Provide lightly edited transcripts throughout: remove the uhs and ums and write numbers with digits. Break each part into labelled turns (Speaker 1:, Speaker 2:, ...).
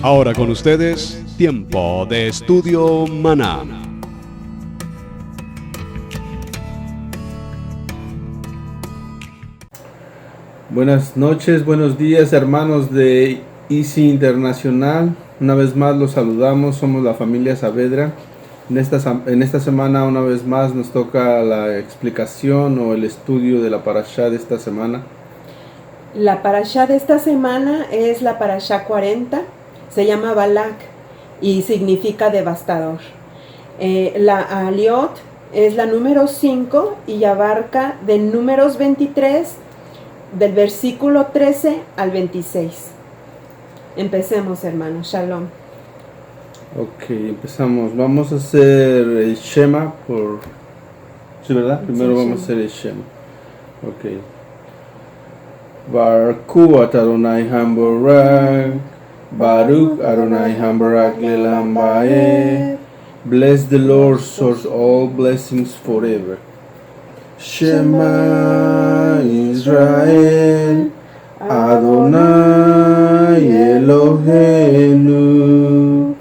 Speaker 1: Ahora con ustedes, Tiempo de Estudio Maná.
Speaker 2: Buenas noches, buenos días, hermanos de Easy Internacional. Una vez más los saludamos, somos la familia Saavedra. En esta semana una vez más nos toca la explicación o el estudio de la parashá de esta semana.
Speaker 3: La parashá de esta semana es la parashá 40, se llama Balak y significa devastador. La Aliot es la número 5 y abarca de números 23 del versículo 13 al 26. Empecemos, hermanos. Shalom.
Speaker 2: Ok, empezamos. Vamos a hacer el Shema por... ¿Sí, verdad? Primero
Speaker 3: Sí,
Speaker 2: vamos a hacer el Shema. Ok. Baruch Adonai Hambarak, Baruch Adonai Hambarak Lelam Bae. Bless the Lord, source all blessings forever. Shema Israel, Adonai Eloheinu,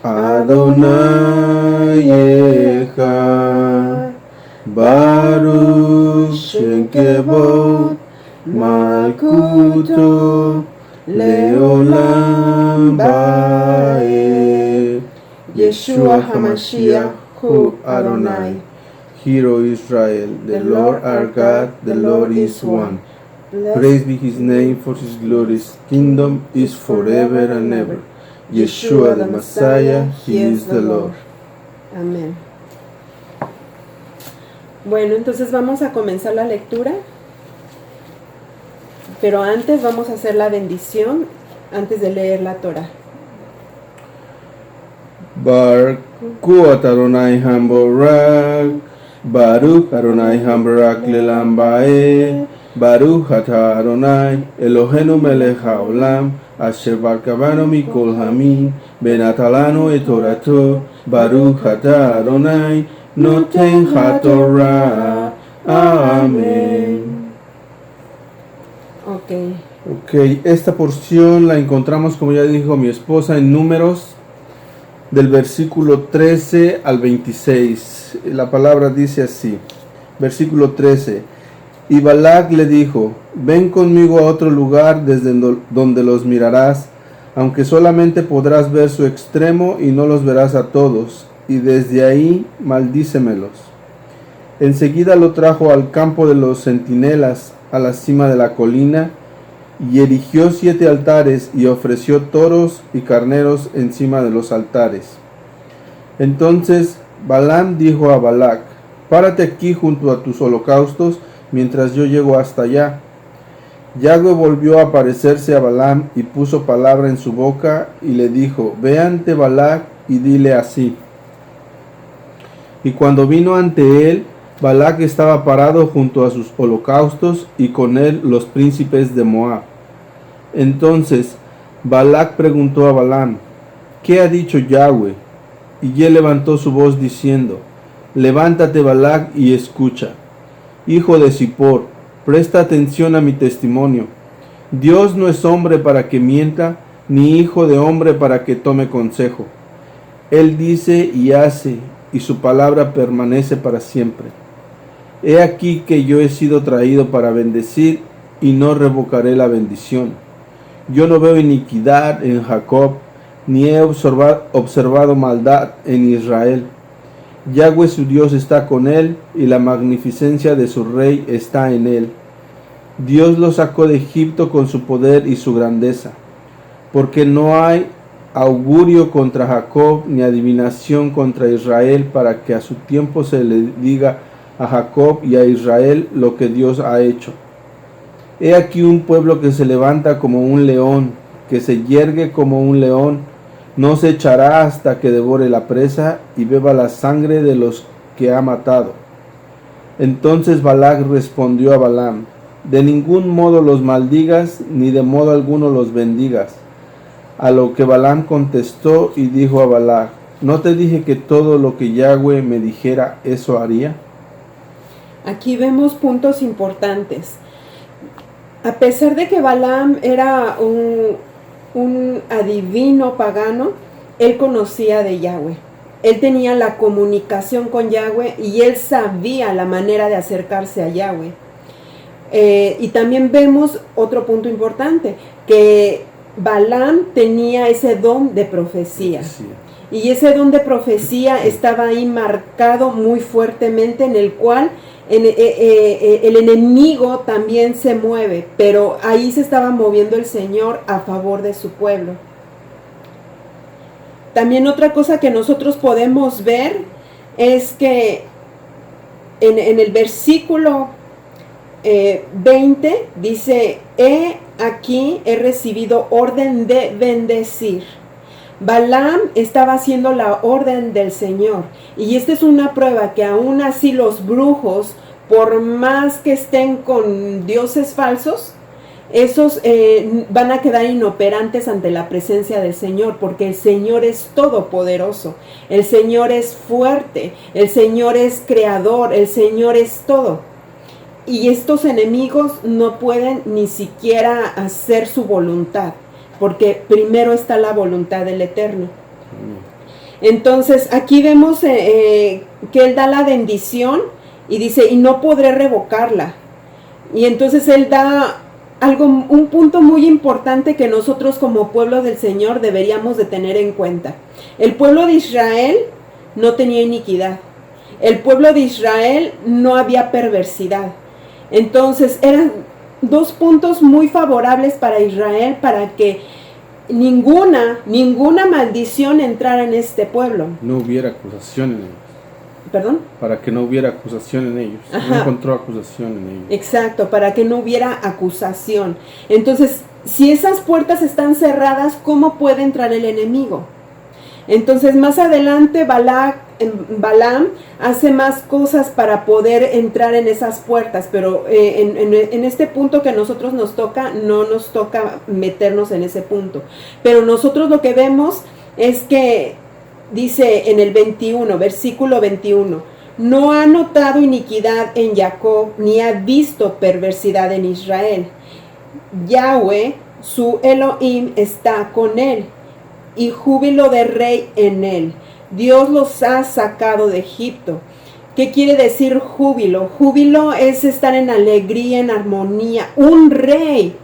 Speaker 2: Adonai Echad, Baruch Shem Kevod Malkuto Leolam Bae. Yeshua HaMashiach Hu Adonai. Hear, O Israel, the Lord our God, the Lord is one. Praise be His name, for His glorious kingdom is forever and ever. Yeshua the Messiah, He is the Lord.
Speaker 3: Amén. Bueno, entonces vamos a comenzar la lectura. Pero antes vamos a hacer la bendición antes de leer la Torah.
Speaker 2: Baruch Adonai Hambarak, Baruch Adonai Hambarak Lelam Bae, Baruch Atah Adonai Eloheinu melech haolam, Asher barakavanu mikol hamim, benatalanu et torato, Baruch Atah Adonai noten haTorah. Amén. Ok, esta porción la encontramos, como ya dijo mi esposa, en Números, del versículo 13 al 26. La palabra dice así, versículo 13. Y Balak le dijo, ven conmigo a otro lugar desde donde los mirarás, aunque solamente podrás ver su extremo y no los verás a todos, y desde ahí maldícemelos. Enseguida lo trajo al campo de los centinelas, a la cima de la colina, y erigió 7 altares y ofreció toros y carneros encima de los altares. Entonces Balaam dijo a Balac, párate aquí junto a tus holocaustos mientras yo llego hasta allá. Yahweh volvió a aparecerse a Balaam y puso palabra en su boca y le dijo, ve ante Balac y dile así. Y cuando vino ante él, Balac estaba parado junto a sus holocaustos y con él los príncipes de Moab. Entonces Balac preguntó a Balaam, ¿qué ha dicho Yahweh? Y él levantó su voz diciendo, levántate Balac y escucha. Hijo de Zippor, presta atención a mi testimonio. Dios no es hombre para que mienta, ni hijo de hombre para que tome consejo. Él dice y hace, y su palabra permanece para siempre. He aquí que yo he sido traído para bendecir, y no revocaré la bendición. Yo no veo iniquidad en Jacob, ni he observado maldad en Israel. Yahweh su Dios está con él, y la magnificencia de su rey está en él. Dios lo sacó de Egipto con su poder y su grandeza, porque no hay augurio contra Jacob, ni adivinación contra Israel, para que a su tiempo se le diga a Jacob y a Israel lo que Dios ha hecho. He aquí un pueblo que se levanta como un león, que se yergue como un león, no se echará hasta que devore la presa y beba la sangre de los que ha matado. Entonces Balac respondió a Balaam, de ningún modo los maldigas, ni de modo alguno los bendigas. A lo que Balaam contestó y dijo a Balac, ¿no te dije que todo lo que Yahweh me dijera, eso haría?
Speaker 3: Aquí vemos puntos importantes. A pesar de que Balaam era un adivino pagano, él conocía de Yahweh. Él tenía la comunicación con Yahweh y él sabía la manera de acercarse a Yahweh. Y también vemos otro punto importante, que Balaam tenía ese don de profecía.
Speaker 2: Sí.
Speaker 3: Y ese don de profecía estaba ahí marcado muy fuertemente, en el cual el enemigo también se mueve, pero ahí se estaba moviendo el Señor a favor de su pueblo. También otra cosa que nosotros podemos ver es que en el versículo 20 dice: he aquí he recibido orden de bendecir. Balaam estaba haciendo la orden del Señor, y esta es una prueba que aún así los brujos, por más que estén con dioses falsos, esos van a quedar inoperantes ante la presencia del Señor, porque el Señor es todopoderoso, el Señor es fuerte, el Señor es creador, el Señor es todo. Y estos enemigos no pueden ni siquiera hacer su voluntad, porque primero está la voluntad del Eterno. Entonces aquí vemos que Él da la bendición y dice: y no podré revocarla. Y entonces Él da un punto muy importante que nosotros como pueblo del Señor deberíamos de tener en cuenta. El pueblo de Israel no tenía iniquidad. El pueblo de Israel no había perversidad. Entonces eran dos puntos muy favorables para Israel, para que ninguna maldición entrara en este pueblo.
Speaker 2: No hubiera acusación en ellos.
Speaker 3: ¿Perdón?
Speaker 2: Para que no hubiera acusación en ellos.
Speaker 3: Ajá.
Speaker 2: No encontró acusación en ellos.
Speaker 3: Exacto, para que no hubiera acusación. Entonces, si esas puertas están cerradas, ¿cómo puede entrar el enemigo? Entonces, más adelante Balaam hace más cosas para poder entrar en esas puertas, pero en este punto que a nosotros nos toca, no nos toca meternos en ese punto. Pero nosotros lo que vemos es que dice en el 21, versículo 21, no ha notado iniquidad en Jacob, ni ha visto perversidad en Israel. Yahweh, su Elohim, está con él, y júbilo de rey en él. Dios los ha sacado de Egipto. ¿Qué quiere decir júbilo? Júbilo es estar en alegría, en armonía. Un rey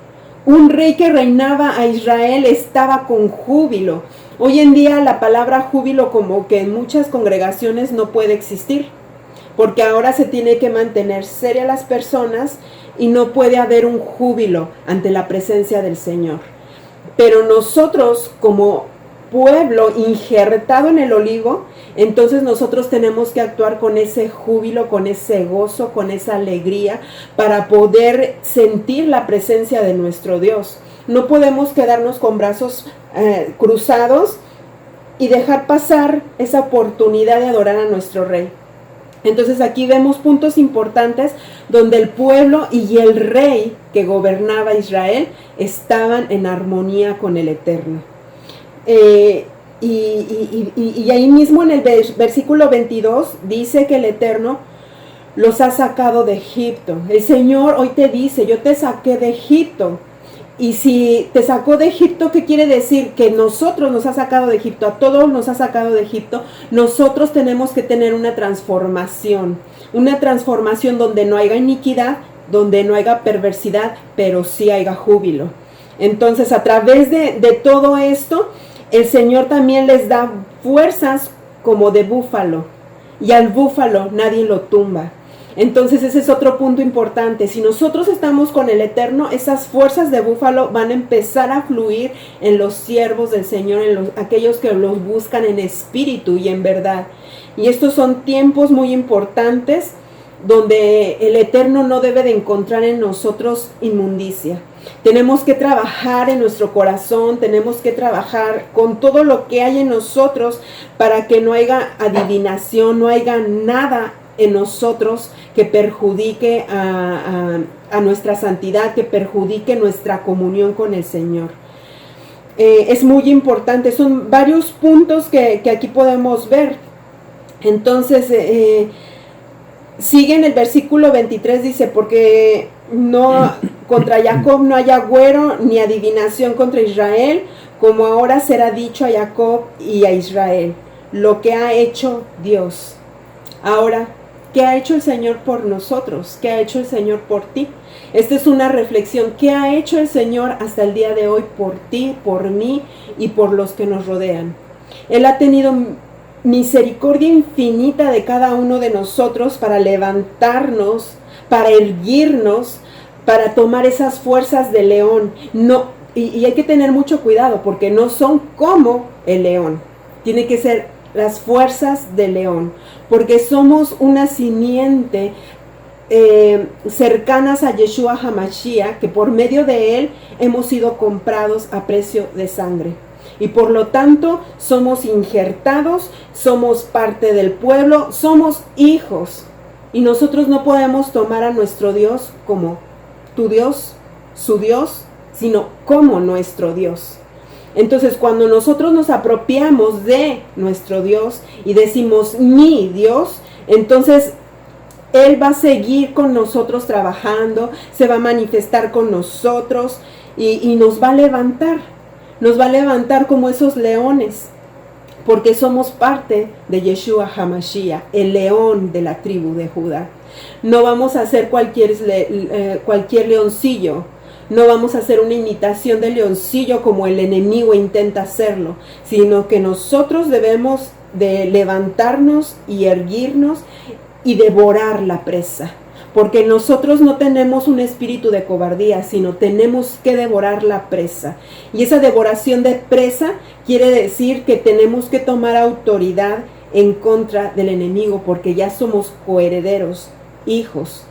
Speaker 3: que reinaba a Israel estaba con júbilo. Hoy en día la palabra júbilo, como que en muchas congregaciones, no puede existir, porque ahora se tiene que mantener seria las personas y no puede haber un júbilo ante la presencia del Señor. Pero nosotros, como pueblo injertado en el olivo, entonces nosotros tenemos que actuar con ese júbilo, con ese gozo, con esa alegría, para poder sentir la presencia de nuestro Dios. No podemos quedarnos con brazos cruzados y dejar pasar esa oportunidad de adorar a nuestro Rey. Entonces aquí vemos puntos importantes donde el pueblo y el rey que gobernaba Israel estaban en armonía con el Eterno. Y ahí mismo en el versículo 22 dice que el Eterno los ha sacado de Egipto. El Señor hoy te dice: yo te saqué de Egipto. Y si te sacó de Egipto, ¿qué quiere decir? Que nosotros nos ha sacado de Egipto, a todos nos ha sacado de Egipto. Nosotros tenemos que tener una transformación donde no haya iniquidad, donde no haya perversidad, pero sí haya júbilo. Entonces, a través de todo esto, el Señor también les da fuerzas como de búfalo, y al búfalo nadie lo tumba. Entonces ese es otro punto importante. Si nosotros estamos con el Eterno, esas fuerzas de búfalo van a empezar a fluir en los siervos del Señor, en aquellos que los buscan en espíritu y en verdad. Y estos son tiempos muy importantes donde el Eterno no debe de encontrar en nosotros inmundicia. Tenemos que trabajar en nuestro corazón, tenemos que trabajar con todo lo que hay en nosotros para que no haya adivinación, no haya nada en nosotros que perjudique a nuestra santidad, que perjudique nuestra comunión con el Señor. Es muy importante, son varios puntos que aquí podemos ver. Entonces, sigue en el versículo 23, dice, porque no Contra Jacob no hay agüero ni adivinación contra Israel, como ahora será dicho a Jacob y a Israel, lo que ha hecho Dios. Ahora, ¿qué ha hecho el Señor por nosotros? ¿Qué ha hecho el Señor por ti? Esta es una reflexión. ¿Qué ha hecho el Señor hasta el día de hoy por ti, por mí y por los que nos rodean? Él ha tenido misericordia infinita de cada uno de nosotros para levantarnos, para erguirnos, para tomar esas fuerzas de león. No, y hay que tener mucho cuidado porque no son como el león. Tiene que ser las fuerzas del león, porque somos una simiente cercanas a Yeshua HaMashiach, que por medio de él hemos sido comprados a precio de sangre. Y por lo tanto somos injertados, somos parte del pueblo, somos hijos. Y nosotros no podemos tomar a nuestro Dios como tu Dios, su Dios, sino como nuestro Dios. Entonces, cuando nosotros nos apropiamos de nuestro Dios y decimos mi Dios, entonces Él va a seguir con nosotros trabajando, se va a manifestar con nosotros y nos va a levantar. Nos va a levantar como esos leones, porque somos parte de Yeshua HaMashiach, el león de la tribu de Judá. No vamos a hacer cualquier leoncillo, no vamos a hacer una imitación del leoncillo como el enemigo intenta hacerlo, sino que nosotros debemos de levantarnos y erguirnos y devorar la presa. Porque nosotros no tenemos un espíritu de cobardía, sino tenemos que devorar la presa. Y esa devoración de presa quiere decir que tenemos que tomar autoridad en contra del enemigo, porque ya somos coherederos, hijos.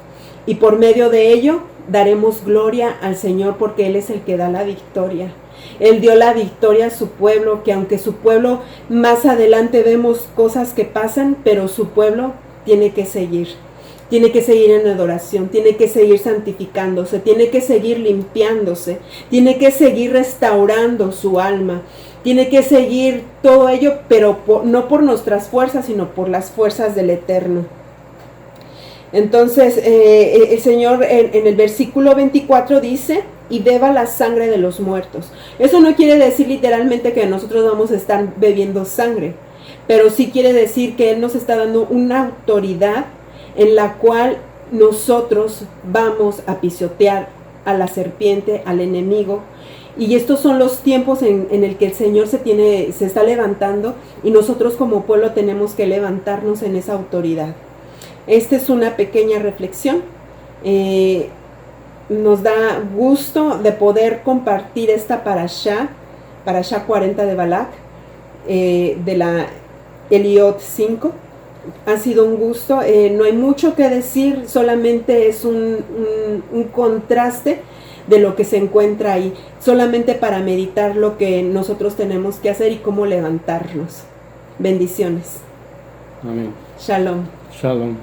Speaker 3: Y por medio de ello daremos gloria al Señor, porque Él es el que da la victoria. Él dio la victoria a su pueblo, que aunque su pueblo más adelante vemos cosas que pasan, pero su pueblo tiene que seguir. Tiene que seguir en adoración, tiene que seguir santificándose, tiene que seguir limpiándose, tiene que seguir restaurando su alma, tiene que seguir todo ello, pero no por nuestras fuerzas, sino por las fuerzas del Eterno. Entonces, el Señor en el versículo 24 dice, y beba la sangre de los muertos. Eso no quiere decir literalmente que nosotros vamos a estar bebiendo sangre, pero sí quiere decir que Él nos está dando una autoridad en la cual nosotros vamos a pisotear a la serpiente, al enemigo. Y estos son los tiempos en el que el Señor se está levantando, y nosotros como pueblo tenemos que levantarnos en esa autoridad. Esta es una pequeña reflexión. Nos da gusto de poder compartir esta parashá 40 de Balak, de la Eliot 5. Ha sido un gusto, no hay mucho que decir, solamente es un contraste de lo que se encuentra ahí, solamente para meditar lo que nosotros tenemos que hacer y cómo levantarnos. Bendiciones.
Speaker 2: Amén.
Speaker 3: Shalom.
Speaker 2: Shalom.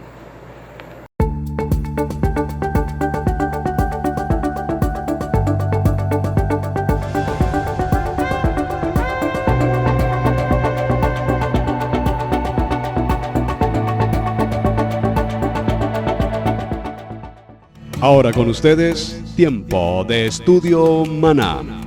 Speaker 1: Ahora con ustedes, Tiempo de Estudio Maná.